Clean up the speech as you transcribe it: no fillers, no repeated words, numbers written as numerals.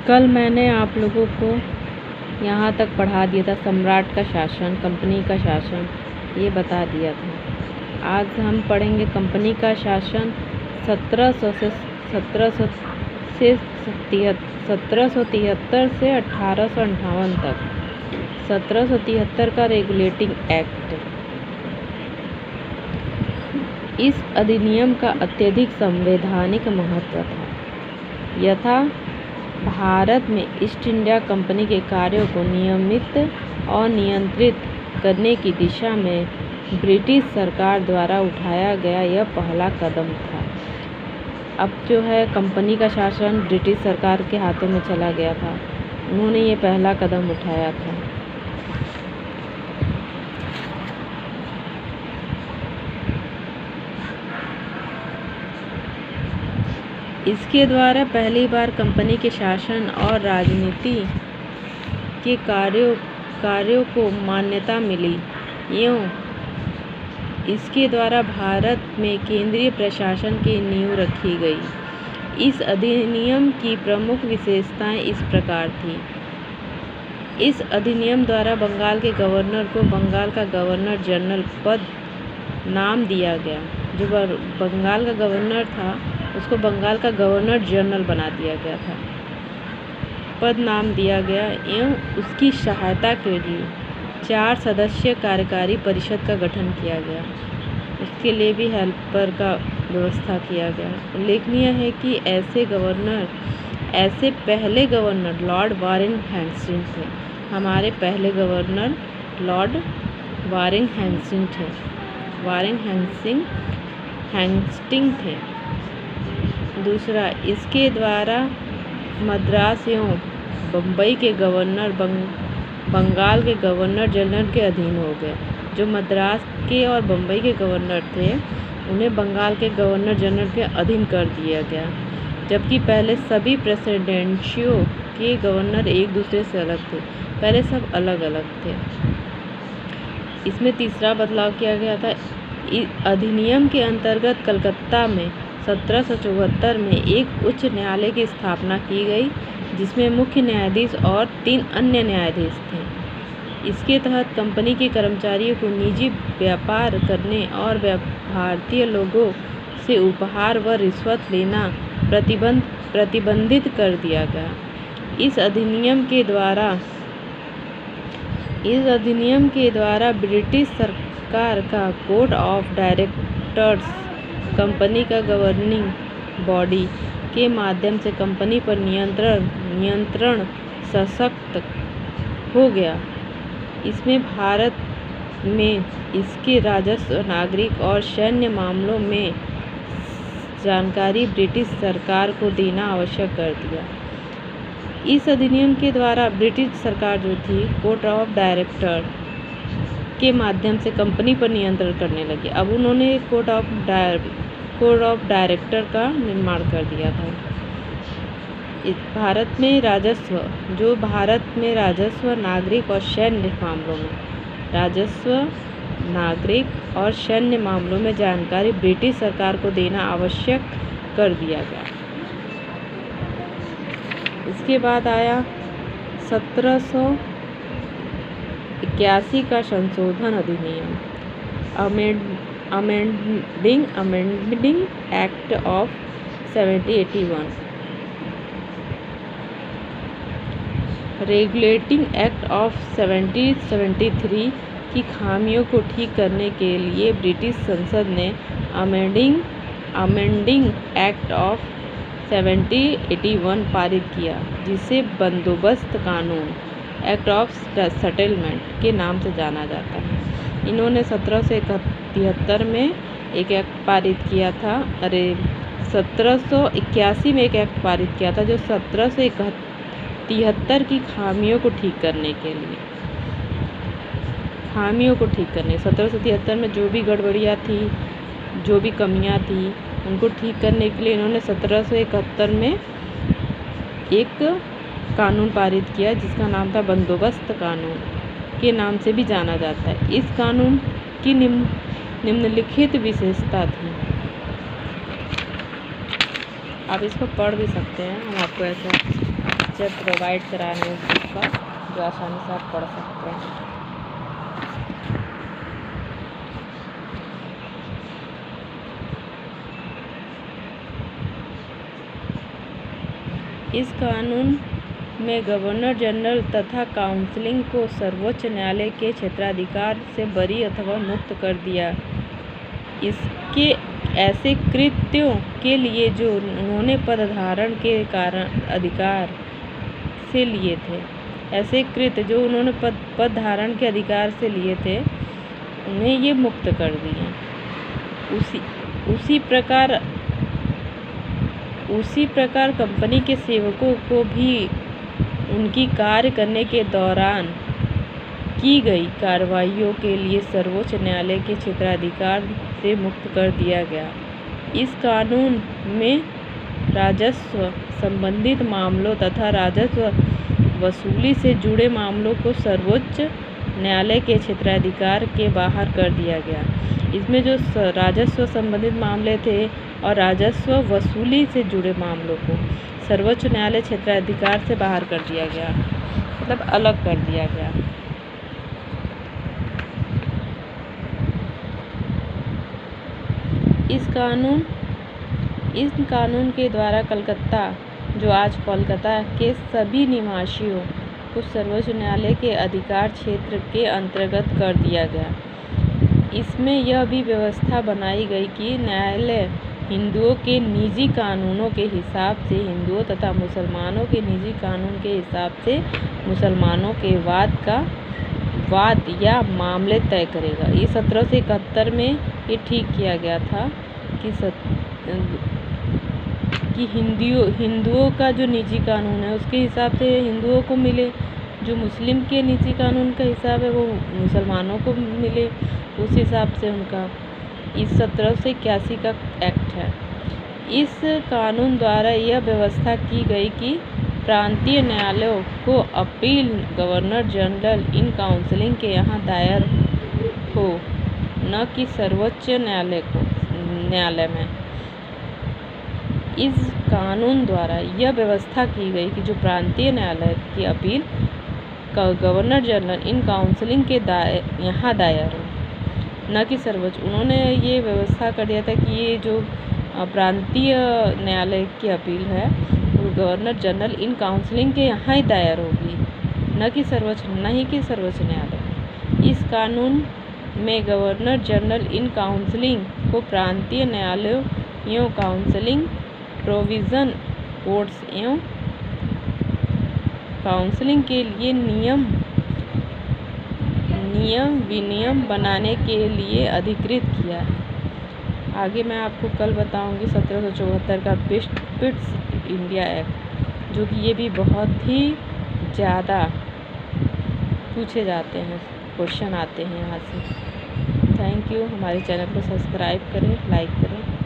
कल मैंने आप लोगों को यहाँ तक पढ़ा दिया था सम्राट का शासन, कंपनी का शासन, ये बता दिया था। आज हम पढ़ेंगे कंपनी का शासन 1773 से 1858 तक। 1773 का रेगुलेटिंग एक्ट। इस अधिनियम का अत्यधिक संवैधानिक महत्व था। यथा भारत में ईस्ट इंडिया कंपनी के कार्यों को नियमित और नियंत्रित करने की दिशा में ब्रिटिश सरकार द्वारा उठाया गया यह पहला कदम था। अब जो है कंपनी का शासन ब्रिटिश सरकार के हाथों में चला गया था, उन्होंने ये पहला कदम उठाया था। इसके द्वारा पहली बार कंपनी के शासन और राजनीति के कार्यों को मान्यता मिली एवं इसके द्वारा भारत में केंद्रीय प्रशासन की नींव रखी गई। इस अधिनियम की प्रमुख विशेषताएं इस प्रकार थी। इस अधिनियम द्वारा बंगाल के गवर्नर को बंगाल का गवर्नर जनरल पद नाम दिया गया। जो बंगाल का गवर्नर था उसको बंगाल का गवर्नर जनरल बना दिया गया था, पद नाम दिया गया एवं उसकी सहायता के लिए 4 सदस्यीय कार्यकारी परिषद का गठन किया गया। उसके लिए भी हेल्पर का व्यवस्था किया गया। उल्लेखनीय है कि ऐसे पहले गवर्नर लॉर्ड वारेन हेस्टिंग थे। हमारे पहले गवर्नर लॉर्ड वारेन हेस्टिंग थे। दूसरा, इसके द्वारा मद्रास एवं बम्बई के गवर्नर बंगाल के गवर्नर जनरल के अधीन हो गए। जो मद्रास के और बम्बई के गवर्नर थे उन्हें बंगाल के गवर्नर जनरल के अधीन कर दिया गया, जबकि पहले सभी प्रेसिडेंशियों के गवर्नर एक दूसरे से अलग थे। पहले सब अलग अलग थे। इसमें तीसरा बदलाव किया गया था। अधिनियम के अंतर्गत कलकत्ता में 1774 में एक उच्च न्यायालय की स्थापना की गई, जिसमें मुख्य न्यायाधीश और 3 अन्य न्यायाधीश थे। इसके तहत कंपनी के कर्मचारियों को निजी व्यापार करने और भारतीय लोगों से उपहार व रिश्वत लेना प्रतिबंधित कर दिया गया। इस अधिनियम के द्वारा ब्रिटिश सरकार का कोर्ट ऑफ डायरेक्टर्स कंपनी का गवर्निंग बॉडी के माध्यम से कंपनी पर नियंत्रण सशक्त हो गया। इसमें भारत में इसके राजस्व, नागरिक और सैन्य मामलों में जानकारी ब्रिटिश सरकार को देना आवश्यक कर दिया। इस अधिनियम के द्वारा ब्रिटिश सरकार जो थी कोर्ट ऑफ डायरेक्टर के माध्यम से कंपनी पर नियंत्रण करने लगी। अब उन्होंने कोर्ट ऑफ डायरेक्टर का निर्माण कर दिया था। भारत में राजस्व, नागरिक और सैन्य मामलों में जानकारी ब्रिटिश सरकार को देना आवश्यक कर दिया गया। इसके बाद आया 1781 का संशोधन अधिनियम, amending act of 1781। Regulating act of 1773 की खामियों को ठीक करने के लिए ब्रिटिश संसद ने अमेंडिंग एक्ट ऑफ 1781 पारित किया, जिसे बंदोबस्त कानून एक्ट ऑफ सेटलमेंट के नाम से जाना जाता है। इन्होंने 1771 में एक एक्ट पारित किया था। 1781 में एक एक्ट पारित किया था जो 1773 की खामियों को ठीक करने 1773 में जो भी गड़बड़ियाँ थी, जो भी कमियाँ थी, उनको ठीक करने के लिए इन्होंने 1771 में एक कानून पारित किया, जिसका नाम था बंदोबस्त कानून के नाम से भी जाना जाता है। इस कानून की निम्नलिखित विशेषता थी। आप इसको पढ़ भी सकते हैं, हम आपको ऐसा फीचर प्रोवाइड करा रहे हैं इस बुक का, जो आसानी से आप पढ़ सकते हैं। इस कानून में गवर्नर जनरल तथा काउंसिल को सर्वोच्च न्यायालय के क्षेत्राधिकार से बरी अथवा मुक्त कर दिया। इसके ऐसे कृत्यों के लिए जो उन्होंने पद धारण के कारण अधिकार से लिए थे, ऐसे कृत्य जो उन्होंने पद धारण के अधिकार से लिए थे, उन्हें ये मुक्त कर दिए। उसी प्रकार कंपनी के सेवकों को भी उनकी कार्य करने के दौरान की गई कार्रवाइयों के लिए सर्वोच्च न्यायालय के क्षेत्राधिकार से मुक्त कर दिया गया। इस कानून में राजस्व संबंधित मामलों तथा राजस्व वसूली से जुड़े मामलों को सर्वोच्च न्यायालय के क्षेत्राधिकार के बाहर कर दिया गया। इसमें जो राजस्व संबंधित मामले थे और राजस्व वसूली से जुड़े मामलों को सर्वोच्च न्यायालय क्षेत्राधिकार से बाहर कर दिया गया, मतलब अलग कर दिया गया। इस कानून के द्वारा कलकत्ता, जो आज कोलकाता के सभी निवासियों को सर्वोच्च न्यायालय के अधिकार क्षेत्र के अंतर्गत कर दिया गया। इसमें यह भी व्यवस्था बनाई गई कि न्यायालय हिंदुओं के निजी कानूनों के हिसाब से हिंदुओं तथा मुसलमानों के निजी कानून के हिसाब से मुसलमानों के वाद या मामले तय करेगा। ये 1771 में ये ठीक किया गया था कि हिंदुओं का जो निजी कानून है उसके हिसाब से हिंदुओं को मिले, जो मुस्लिम के निजी कानून का हिसाब है वो मुसलमानों को मिले, उस हिसाब से उनका इस 1781 का एक्ट है। इस कानून द्वारा यह व्यवस्था की गई कि प्रांतीय न्यायालयों को appeal governor general in council के यहाँ दायर हो, न कि सर्वोच्च न्यायालय में। इस कानून द्वारा यह व्यवस्था की गई कि जो प्रांतीय न्यायालय की appeal governor general in council के यहाँ दायर हो, न कि सर्वोच्च। उन्होंने ये व्यवस्था कर दिया था कि ये जो प्रांतीय न्यायालय की अपील है वो गवर्नर जनरल इन काउंसिल के यहाँ ही दायर होगी, न कि सर्वोच्च न्यायालय। इस कानून में गवर्नर जनरल इन काउंसिल को प्रांतीय न्यायालयों काउंसिल प्रोविजन कोर्ट्स एवं काउंसिल के लिए नियम विनियम बनाने के लिए अधिकृत किया है। आगे मैं आपको कल बताऊंगी 1774 का पिट्स इंडिया एक्ट, जो कि ये भी बहुत ही ज़्यादा पूछे जाते हैं, क्वेश्चन आते हैं यहाँ से। Thank you. हमारे चैनल को सब्सक्राइब करें, लाइक करें।